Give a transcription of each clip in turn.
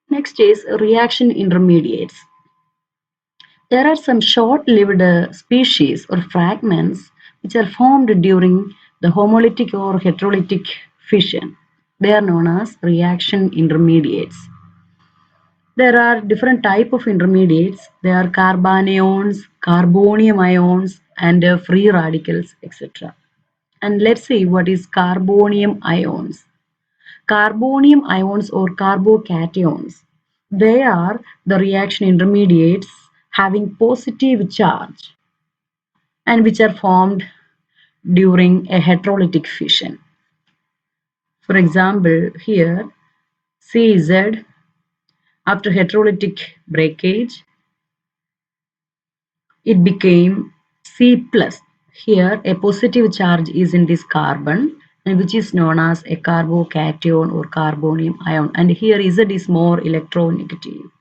Next is reaction intermediates. There are some short-lived species or fragments which are formed during the homolytic or heterolytic fission. They are known as reaction intermediates. There are different type of intermediates. They are carbanions, carbonium ions, and free radicals, etc. And let's see what is carbonium ions. Carbonium ions or carbocations. They are the reaction intermediates having positive charge and which are formed during a heterolytic fission. For example, here CZ after heterolytic breakage it became C plus. Here a positive charge is in this carbon and which is known as a carbocation or carbonium ion, and here Z is more electronegative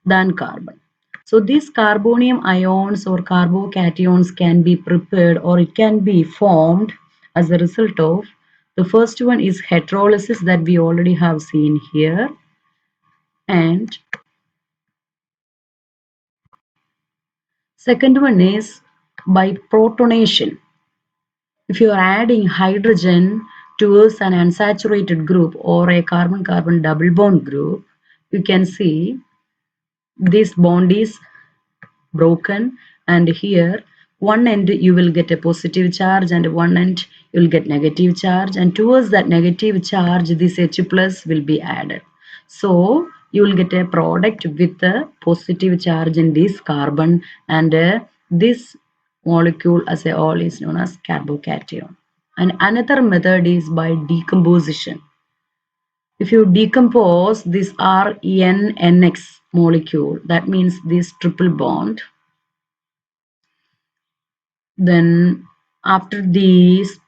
than carbon. So these carbonium ions or carbocations can be prepared or it can be formed as a result of the first one is heterolysis that we already have seen here, and second one is by protonation. If you are adding hydrogen towards an unsaturated group or a carbon-carbon double bond group, you can see this bond is broken, and here one end you will get a positive charge and one end you will get negative charge, and towards that negative charge this H plus will be added. So you will get a product with a positive charge in this carbon, and this molecule as a whole is known as carbocation. And another method is by decomposition. If you decompose this RNNX molecule, that means this triple bond, then after this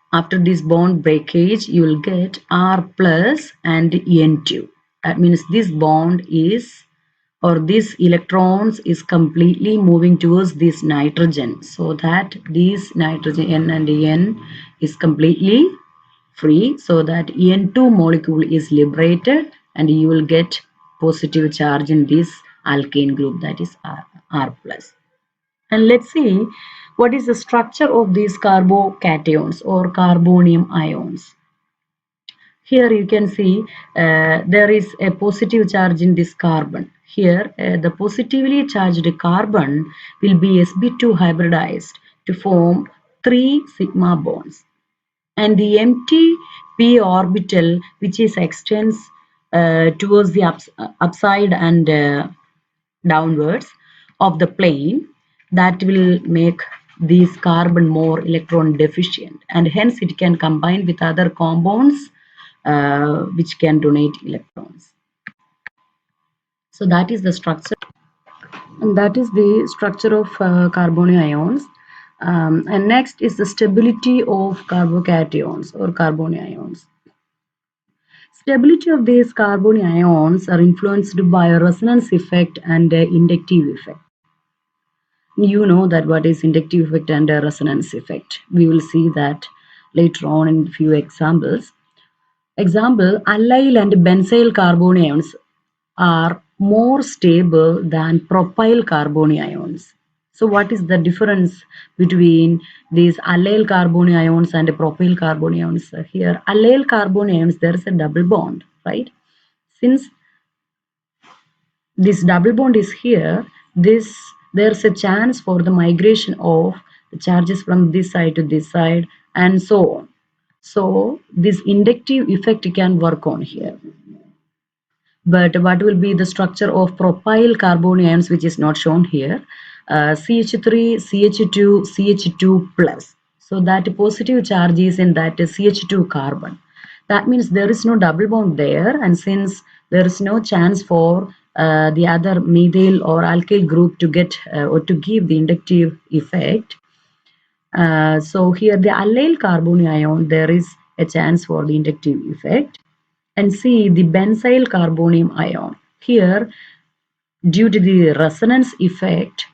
bond breakage you will get R plus and N2. That means this bond is, or this electrons is completely moving towards this nitrogen, so that this nitrogen N and N is completely free, so that N2 molecule is liberated and you will get positive charge in this alkane group, that is R plus. And let's see what is the structure of these carbocations or carbonium ions. Here you can see there is a positive charge in this carbon. Here the positively charged carbon will be sp2 hybridized to form 3 sigma bonds. And the empty p orbital which is extends towards the upside and downwards of the plane, that will make this carbon more electron deficient, and hence it can combine with other compounds which can donate electrons. So that is the structure, and that is the structure of carbonium ions. And next is the stability of carbocations or carbonium ions. Stability of these carbonium ions are influenced by a resonance effect and inductive effect. You know that what is inductive effect and resonance effect. We will see that later on in a few examples. Example, allyl and benzyl carbonium ions are more stable than propyl carbonium ions. So what is the difference between these allyl carbonium ions and propyl carbonium ions? Here, allyl carbonium ions, there is a double bond, right? Since this double bond is here, there's a chance for the migration of the charges from this side to this side and so on. So this inductive effect can work on here. But what will be the structure of propyl carbonium ions, which is not shown here? CH3, CH2, CH2 plus. So that positive charge is in that CH2 carbon. That means there is no double bond there, and since there is no chance for the other methyl or alkyl group to get or to give the inductive effect, so here the allyl carbonium ion, there is a chance for the inductive effect. And see the benzyl carbonium ion. Here, due to the resonance effect,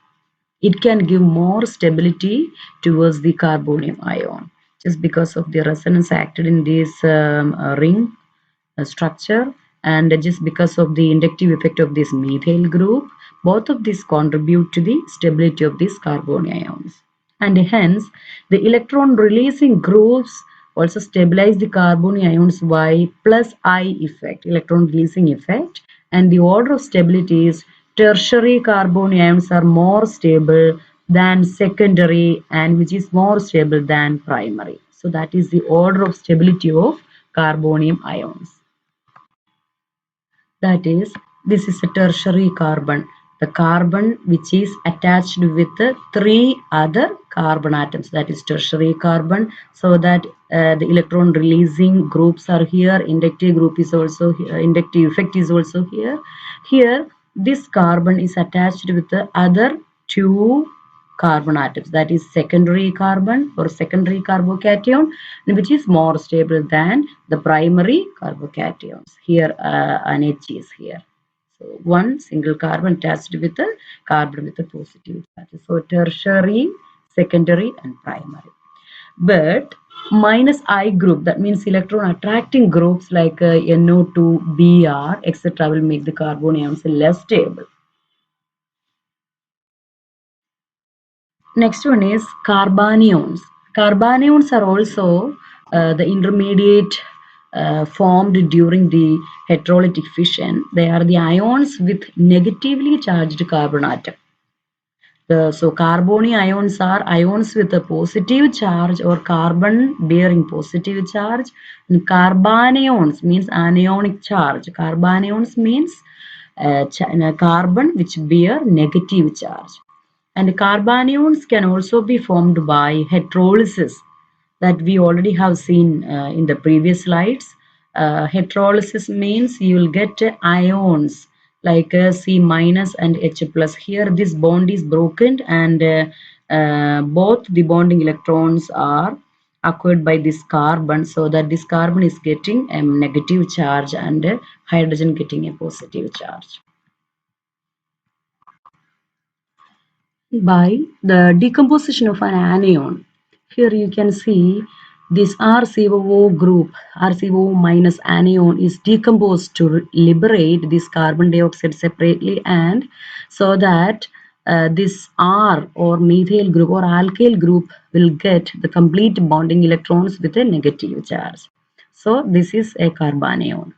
it can give more stability towards the carbonium ion, just because of the resonance acted in this ring structure. and just because of the inductive effect of this methyl group, both of these contribute to the stability of these carbanions. And hence, the electron releasing groups also stabilize the carbanions by plus I effect, electron releasing effect, and the order of stability is tertiary carbanions are more stable than secondary and which is more stable than primary. So that is the order of stability of carbonium ions. That is, this is a tertiary carbon, the carbon which is attached with the three other carbon atoms, that is tertiary carbon, so that the electron releasing groups are here, inductive group is also here, inductive effect is also here. Here this carbon is attached with the other two carbon atoms, that is secondary carbon or secondary carbocation, which is more stable than the primary carbocations. Here an H is here. So one single carbon attached with a carbon with a positive charge. So tertiary, secondary and primary. But minus I group, that means electron attracting groups like NO2, Br, etc. will make the carbanions less stable. Next one is carbanions. Carbanions are also the intermediate formed during the heterolytic fission. They are the ions with negatively charged carbon atom. So carbonyl ions are ions with a positive charge or carbon bearing positive charge. And carbanions means anionic charge. Carbanions means carbon which bear negative charge. And carbanions can also be formed by heterolysis that we already have seen in the previous slides. Heterolysis means you will get ions like C minus and H plus. Here this bond is broken and both the bonding electrons are acquired by this carbon, so that this carbon is getting a negative charge and hydrogen getting a positive charge. By the decomposition of an anion. Here you can see this RCOO group, RCOO minus anion is decomposed to liberate this carbon dioxide separately, and so that this R or methyl group or alkyl group will get the complete bonding electrons with a negative charge. So this is a carbanion.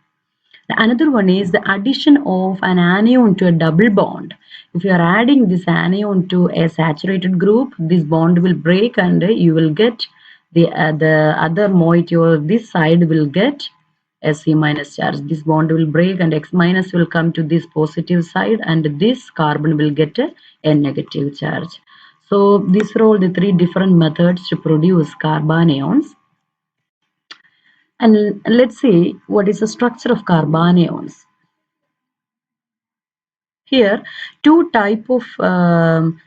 Another one is the addition of an anion to a double bond. If you are adding this anion to a saturated group, this bond will break and you will get the other moiety, this side will get a C minus charge. This bond will break and X minus will come to this positive side and this carbon will get a negative charge. So these are all the three different methods to produce carbanions. And let's see what is the structure of carbanions. Here, two type of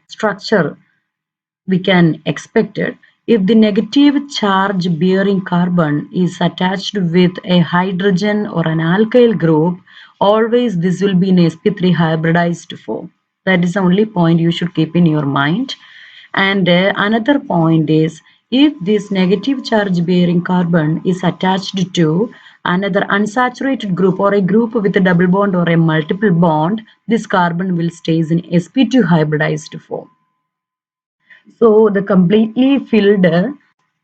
structure we can expect it. If the negative charge bearing carbon is attached with a hydrogen or an alkyl group, always this will be in sp3 hybridized form. That is the only point you should keep in your mind. And another point is, if this negative charge bearing carbon is attached to another unsaturated group or a group with a double bond or a multiple bond, this carbon will stays in sp2 hybridized form. So the completely filled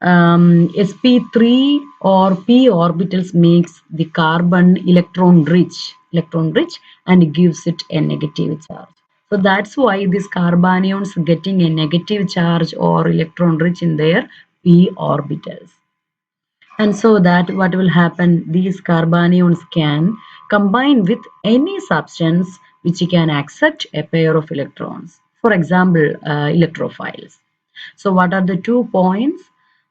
sp3 or p orbitals makes the carbon electron rich and gives it a negative charge. So that's why these carbanions getting a negative charge or electron rich in their p orbitals. And so that what will happen, these carbanions can combine with any substance which can accept a pair of electrons. For example, electrophiles. So what are the 2 points?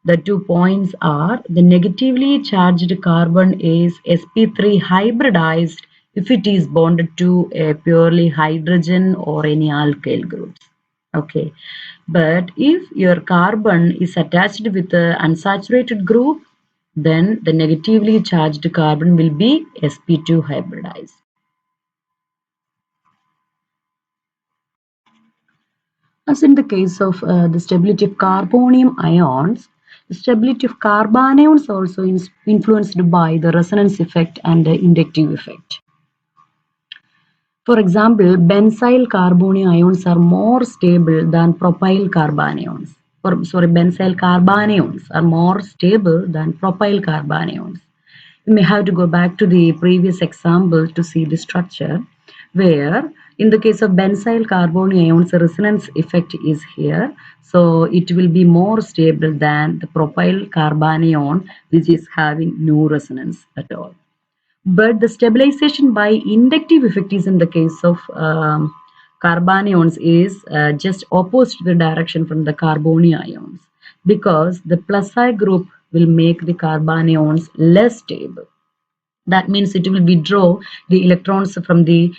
The 2 points are the negatively charged carbon is sp3 hybridized if it is bonded to a purely hydrogen or any alkyl groups. Okay, but if your carbon is attached with an unsaturated group, then the negatively charged carbon will be sp2 hybridized. As in the case of the stability of carbonium ions, Stability of carbanions also is influenced by the resonance effect and the inductive effect. For example, benzyl carbonions are more stable than propyl carbanions. Benzyl carbanions are more stable than propyl carbanions. You may have to go back to the previous example to see the structure, where in the case of benzyl carbanions, the resonance effect is here. So it will be more stable than the propyl carbanion, which is having no resonance at all. But the stabilization by inductive effect is in the case of carbanions is just opposite the direction from the carbonions, because the plus I group will make the carbanions less stable. That means it will withdraw the electrons from the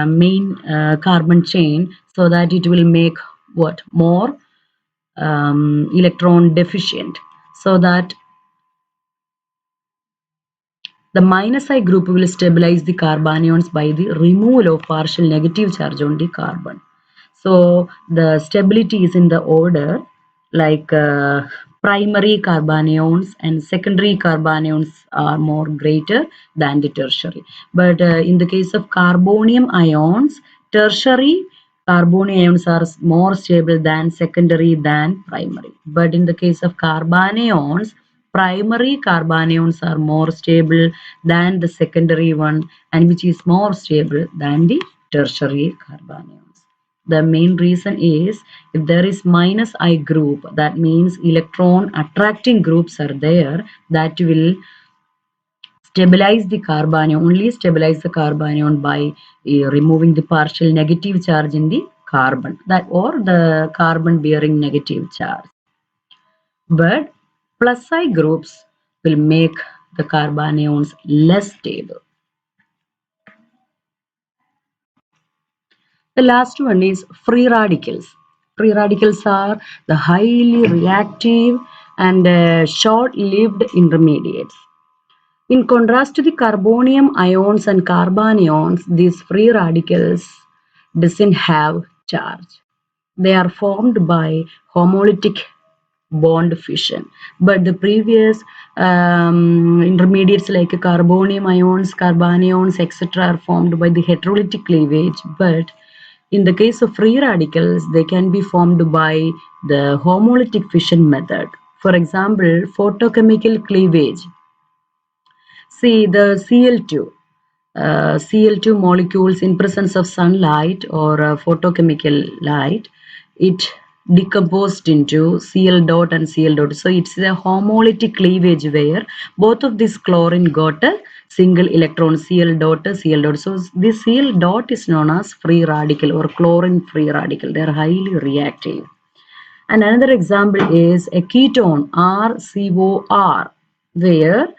main carbon chain, so that it will make what more electron deficient, so that the minus I group will stabilize the carbanions by the removal of partial negative charge on the carbon. So the stability is in the order like primary carbanions and secondary carbanions are more greater than the tertiary. But in the case of carbonium ions, tertiary carbonium ions are more stable than secondary than primary. But in the case of carbanions, primary carbanions are more stable than the secondary one, and which is more stable than the tertiary carbanions. The main reason is if there is minus I group, that means electron attracting groups are there, that will stabilize the carbanion, only stabilize the carbanion by removing the partial negative charge in the carbon, that or the carbon bearing negative charge. But plus I groups will make the carbanions less stable. The last one is free radicals. Free radicals are the highly reactive and short-lived intermediates. In contrast to the carbonium ions and carbanions, these free radicals doesn't have charge. They are formed by homolytic bond fission. But the previous intermediates like carbonium ions, carbanions, etc. are formed by the heterolytic cleavage. But in the case of free radicals, they can be formed by the homolytic fission method. For example, photochemical cleavage. See the Cl2 molecules in presence of sunlight or photochemical light, it decomposed into Cl dot and Cl dot. So it's a homolytic cleavage where both of these chlorine got a single electron, Cl dot, Cl dot. So this Cl dot is known as free radical or chlorine free radical. They are highly reactive. And another example is a ketone RCOR, where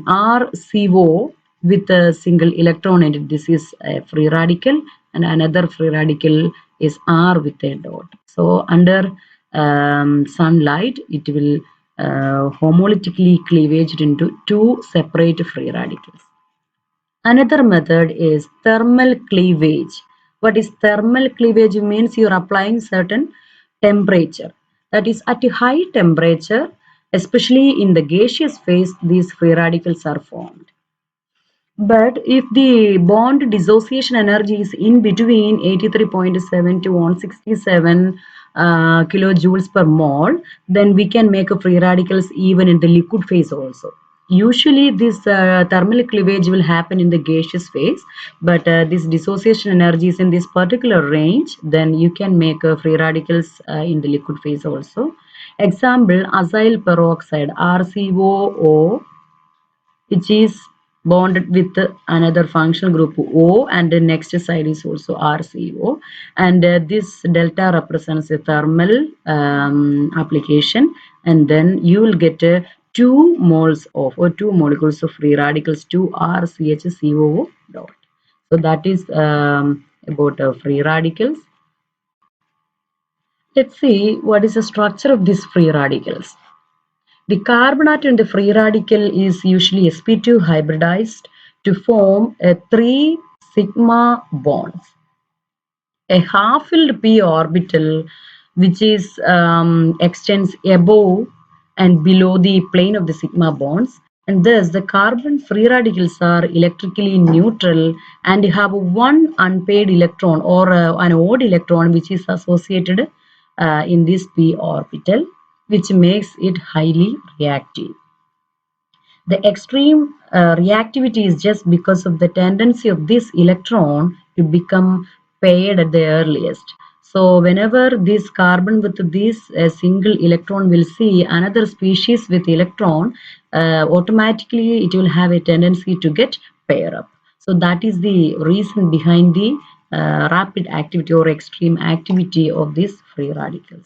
RCO with a single electron in it, this is a free radical, and another free radical is R with a dot. So under sunlight, it will homolytically cleavaged into two separate free radicals. Another method is thermal cleavage. What is thermal cleavage? Means you are applying certain temperature. That is, at a high temperature, especially in the gaseous phase, these free radicals are formed. But if the bond dissociation energy is in between 83.7 to 167 kilojoules per mole, then we can make a free radicals even in the liquid phase also. Usually this thermal cleavage will happen in the gaseous phase, but this dissociation energy is in this particular range, then you can make free radicals in the liquid phase also. Example, acyl peroxide, RCOO, which is bonded with another functional group O, and the next side is also RCO, and this delta represents a thermal application, and then you will get 2 moles of or 2 molecules of free radicals, 2RCHCOO dot. So that is about free radicals. Let's see what is the structure of these free radicals. The carbon atom in the free radical is usually sp2 hybridized to form a 3 sigma bonds. A half-filled p orbital which is extends above and below the plane of the sigma bonds, and thus the carbon free radicals are electrically neutral and have one unpaired electron or an odd electron which is associated in this p orbital, which makes it highly reactive. The extreme reactivity is just because of the tendency of this electron to become paired at the earliest. So whenever this carbon with this single electron will see another species with electron, automatically it will have a tendency to get pair up. So that is the reason behind the rapid activity or extreme activity of these free radicals.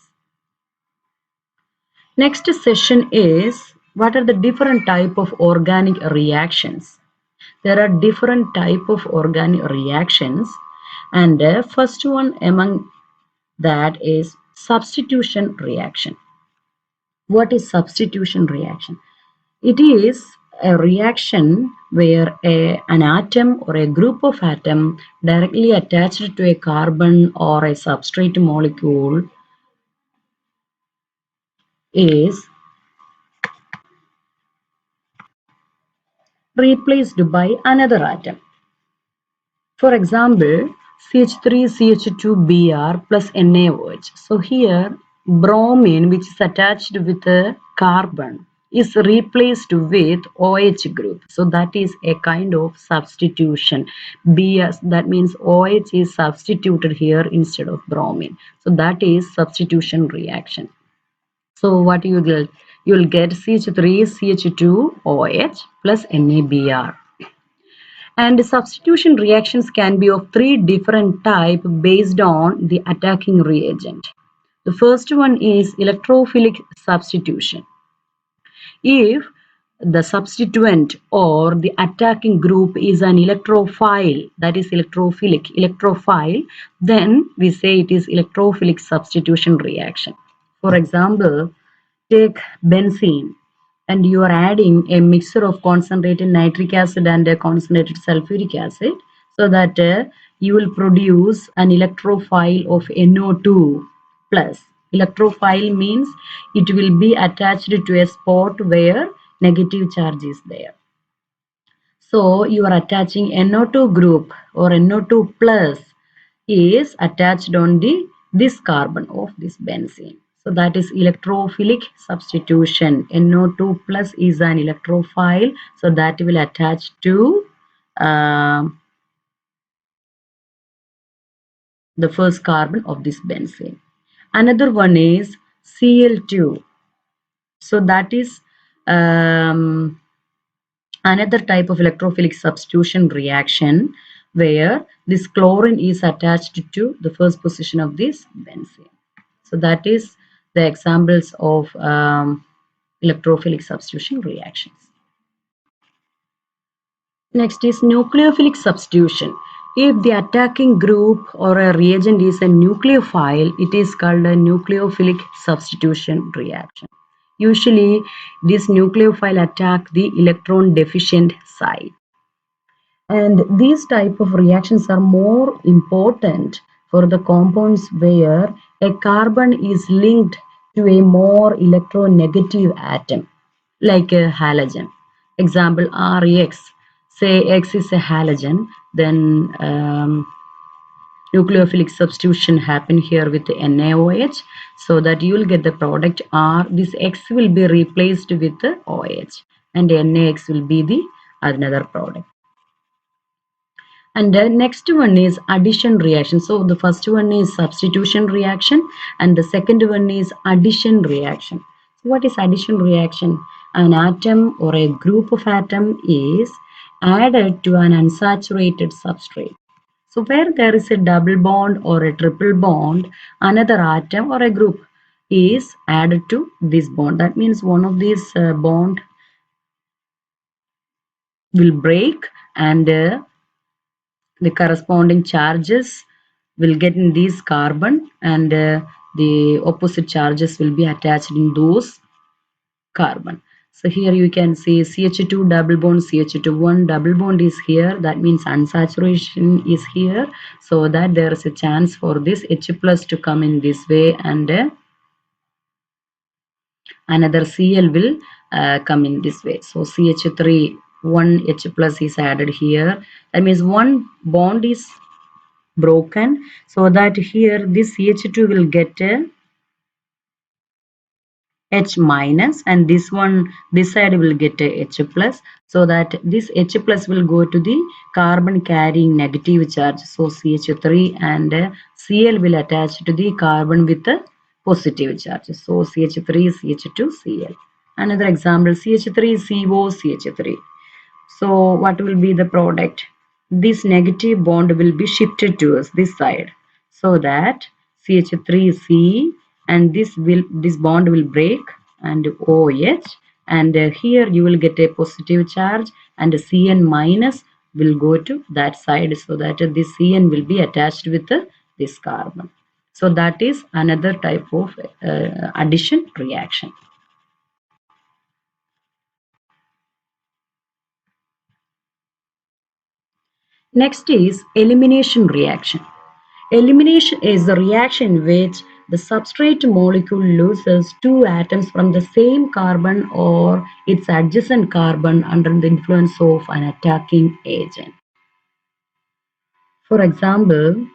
Next session is what are the different type of organic reactions. There are different type of organic reactions, and the first one among that is substitution reaction. What is substitution reaction? It is a reaction where an atom or a group of atom directly attached to a carbon or a substrate molecule is replaced by another atom. For example, CH3CH2Br plus NaOH. So here bromine, which is attached with a carbon, is replaced with OH group. So that is a kind of substitution. That means OH is substituted here instead of bromine. So that is substitution reaction. So what you get? You will get CH3CH2OH plus NaBr. And substitution reactions can be of three different types based on the attacking reagent. The first one is electrophilic substitution. If the substituent or the attacking group is an electrophile, that is electrophile, then we say it is electrophilic substitution reaction. For example, take benzene and you are adding a mixture of concentrated nitric acid and a concentrated sulfuric acid, so that you will produce an electrophile of NO2 plus. Electrophile means it will be attached to a spot where negative charge is there. So you are attaching NO2 group or NO2 plus is attached on this carbon of this benzene. So that is electrophilic substitution. NO2 plus is an electrophile, so that will attach to the first carbon of this benzene. Another one is Cl2. So that is another type of electrophilic substitution reaction where this chlorine is attached to the first position of this benzene. So that is the examples of electrophilic substitution reactions. Next is nucleophilic substitution. If the attacking group or a reagent is a nucleophile, it is called a nucleophilic substitution reaction. Usually, this nucleophile attack the electron deficient site. And these type of reactions are more important for the compounds where a carbon is linked to a more electronegative atom, like a halogen. Example, RX. Say X is a halogen, then nucleophilic substitution happen here with the NaOH, so that you will get the product R. This X will be replaced with the OH, and NaX will be the another product. And the next one is addition reaction. So the first one is substitution reaction, and the second one is addition reaction. So what is addition reaction? An atom or a group of atom is added to an unsaturated substrate. So where there is a double bond or a triple bond, another atom or a group is added to this bond. That means one of these bond will break, and the corresponding charges will get in this carbon, and the opposite charges will be attached in those carbon. So here you can see CH2 double bond, CH2 double bond is here. That means unsaturation is here, so that there is a chance for this H plus to come in this way, and another Cl will come in this way. So CH3, one H plus is added here. That means one bond is broken, so that here this CH2 will get a H minus, and this side will get a H plus, so that this H plus will go to the carbon carrying negative charge. So CH3 and Cl will attach to the carbon with a positive charge. So CH3, CH2, Cl. Another example, CH3, CO, CH3. So what will be the product? This negative bond will be shifted towards this side, so that CH3C, and this bond will break, and OH, and here you will get a positive charge, and Cn minus will go to that side, so that this Cn will be attached with this carbon. So that is another type of addition reaction. Next is elimination reaction. Elimination is the reaction in which the substrate molecule loses two atoms from the same carbon or its adjacent carbon under the influence of an attacking agent. For example,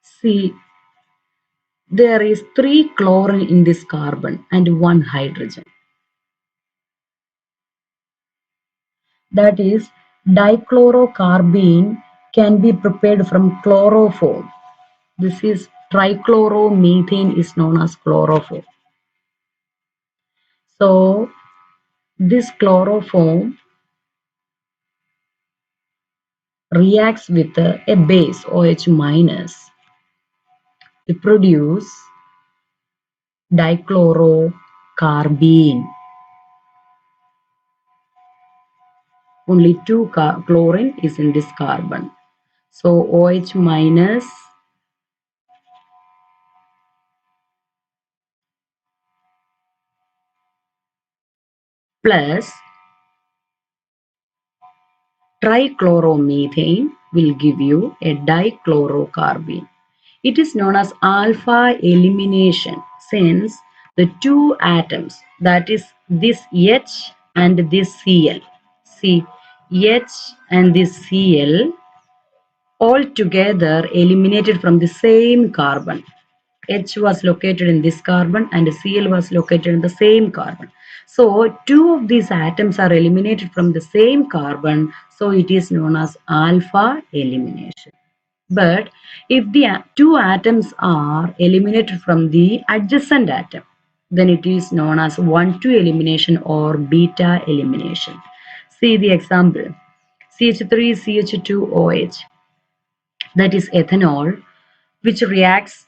see, there is 3 chlorine in this carbon and 1 hydrogen. That is, dichlorocarbene can be prepared from chloroform. This is trichloromethane is known as chloroform. So this chloroform reacts with a base OH minus to produce dichlorocarbene. Only 2 chlorine is in this carbon. So OH minus plus trichloromethane will give you a dichlorocarbene. It is known as alpha elimination, since the two atoms, that is this H and this Cl. See, H and this Cl all together eliminated from the same carbon. H was located in this carbon and Cl was located in the same carbon. So two of these atoms are eliminated from the same carbon, so it is known as alpha elimination. But if the two atoms are eliminated from the adjacent atom, then it is known as 1,2 elimination or beta elimination. See the example, CH3CH2OH, that is ethanol, which reacts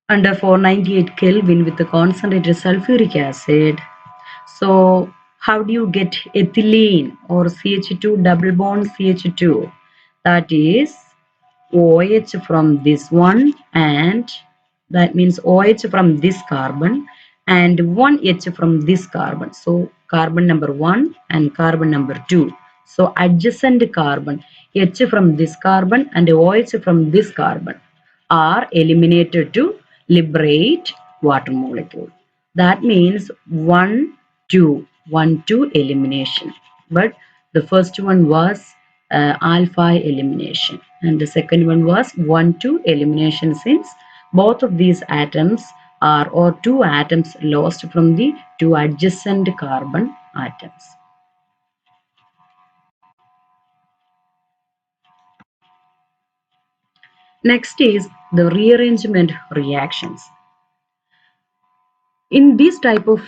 under 498 Kelvin with the concentrated sulfuric acid. So how do you get ethylene or CH2 double bond CH2? That is OH from this one, and that means OH from this carbon and one H from this carbon. So carbon number 1 and carbon number 2. So adjacent carbon, H from this carbon and OH from this carbon are eliminated to liberate water molecule. That means 1, 2, 1, 2 elimination. But the first one was alpha elimination, and the second one was 1, 2 elimination, since both of these atoms are, or two atoms lost from the two adjacent carbon atoms. Next is the rearrangement reactions. In these type of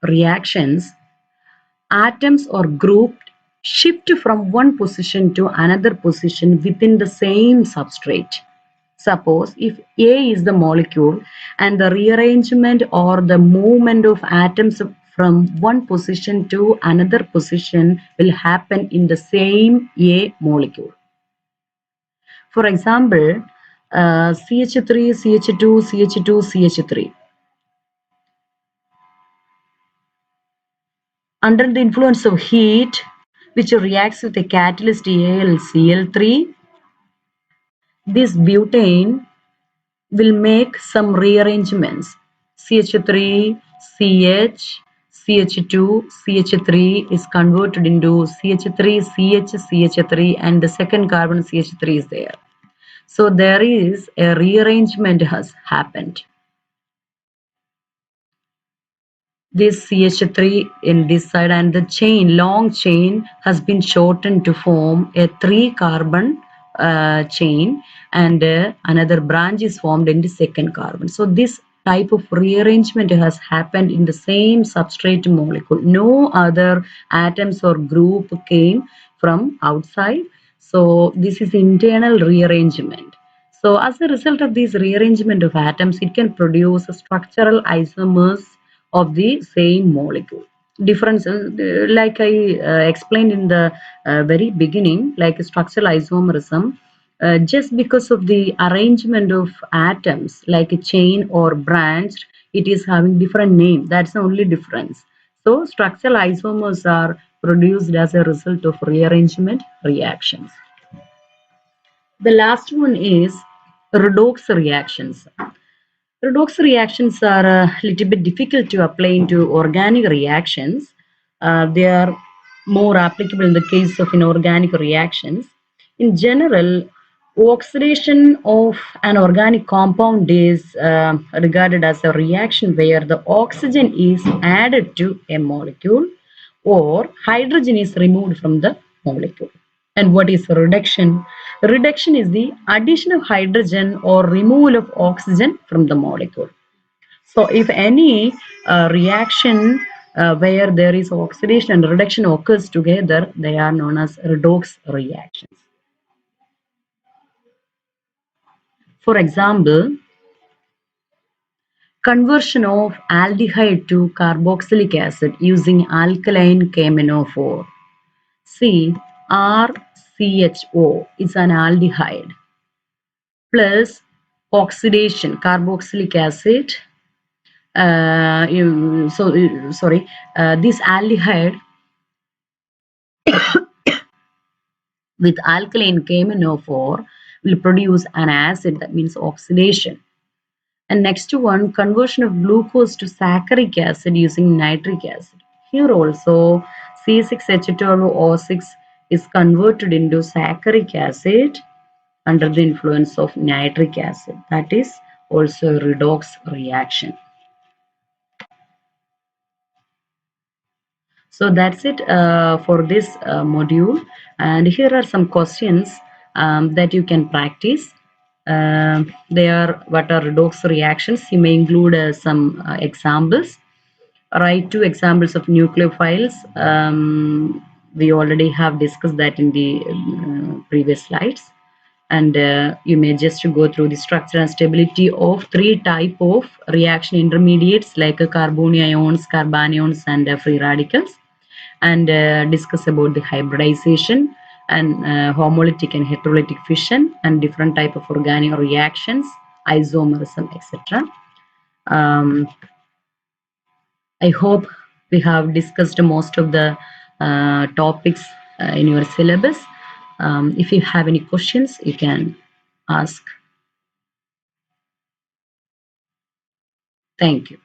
reactions, atoms or grouped shift from one position to another position within the same substrate. Suppose if A is the molecule and the rearrangement or the movement of atoms from one position to another position will happen in the same A molecule. For example, CH3, CH2, CH2, CH3. Under the influence of heat, which reacts with a catalyst AlCl3, this butane will make some rearrangements. CH3, CH, CH2, CH3 is converted into CH3, CH, CH3, and the second carbon CH3 is there. So there is a rearrangement has happened. This CH3 in this side and the chain, long chain has been shortened to form a 3-carbon chain, and another branch is formed in the second carbon. So this type of rearrangement has happened in the same substrate molecule. No other atoms or group came from outside. So this is internal rearrangement. So as a result of this rearrangement of atoms, it can produce structural isomers of the same molecule. Differences, like I explained in the very beginning, like structural isomerism, just because of the arrangement of atoms, like a chain or branch, it is having different name. That's the only difference. So structural isomers are produced as a result of rearrangement reactions. The last one is redox reactions. Redox reactions are a little bit difficult to apply into organic reactions. They are more applicable in the case of inorganic reactions. In general, oxidation of an organic compound is regarded as a reaction where the oxygen is added to a molecule or hydrogen is removed from the molecule. And what is reduction? Reduction is the addition of hydrogen or removal of oxygen from the molecule. So if any reaction where there is oxidation and reduction occurs together, they are known as redox reactions. For example, conversion of aldehyde to carboxylic acid using alkaline KMnO4. See, RCHO is an aldehyde plus oxidation, carboxylic acid. This aldehyde with alkaline KMnO4 will produce an acid, that means oxidation. And next one, conversion of glucose to saccharic acid using nitric acid. Here also C6H12O6 is converted into saccharic acid under the influence of nitric acid. That is also a redox reaction. So that's it for this module. And here are some questions that you can practice. They are what are redox reactions. You may include some examples. Write 2 examples of nucleophiles. We already have discussed that in the previous slides. And you may just go through the structure and stability of 3 type of reaction intermediates like carbonions, carbanions, and free radicals, and discuss about the hybridization and homolytic and heterolytic fission and different type of organic reactions, isomerism, etc. I hope we have discussed most of the topics in your syllabus. If you have any questions, you can ask. Thank you.